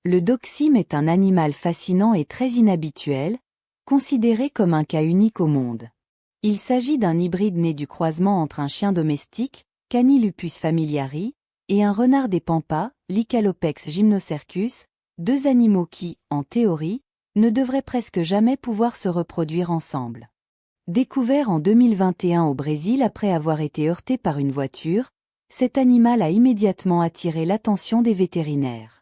Le Dachshund est un animal fascinant et très inhabituel, considéré comme un cas unique au monde. Il s'agit d'un hybride né du croisement entre un chien domestique, Canis lupus familiari, et un renard des pampas, Lycalopex gymnocercus, deux animaux qui, en théorie, ne devraient presque jamais pouvoir se reproduire ensemble. Découvert en 2021 au Brésil après avoir été heurté par une voiture, cet animal a immédiatement attiré l'attention des vétérinaires.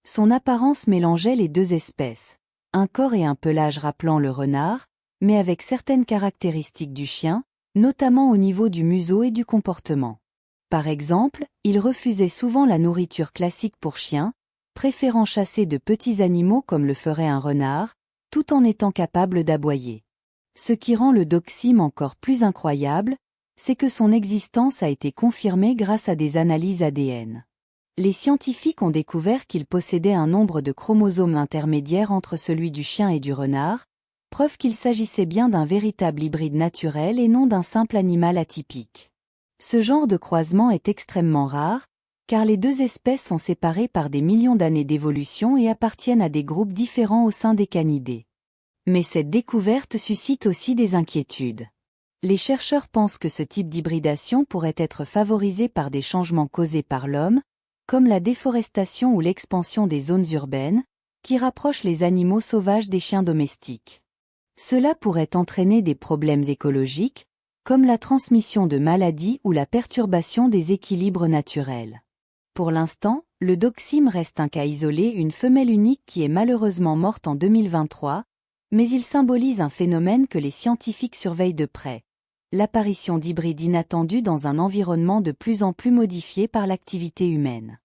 Son apparence mélangeait les deux espèces, un corps et un pelage rappelant le renard, mais avec certaines caractéristiques du chien, notamment au niveau du museau et du comportement. Par exemple, il refusait souvent la nourriture classique pour chiens, préférant chasser de petits animaux comme le ferait un renard, tout en étant capable d'aboyer. Ce qui rend le Dachshund encore plus incroyable, c'est que son existence a été confirmée grâce à des analyses ADN. Les scientifiques ont découvert qu'il possédait un nombre de chromosomes intermédiaires entre celui du chien et du renard, preuve qu'il s'agissait bien d'un véritable hybride naturel et non d'un simple animal atypique. Ce genre de croisement est extrêmement rare, car les deux espèces sont séparées par des millions d'années d'évolution et appartiennent à des groupes différents au sein des canidés. Mais cette découverte suscite aussi des inquiétudes. Les chercheurs pensent que ce type d'hybridation pourrait être favorisé par des changements causés par l'homme, comme la déforestation ou l'expansion des zones urbaines, qui rapprochent les animaux sauvages des chiens domestiques. Cela pourrait entraîner des problèmes écologiques, comme la transmission de maladies ou la perturbation des équilibres naturels. Pour l'instant, le Dachshund reste un cas isolé, une femelle unique qui est malheureusement morte en 2023, mais il symbolise un phénomène que les scientifiques surveillent de près, l'apparition d'hybrides inattendus dans un environnement de plus en plus modifié par l'activité humaine.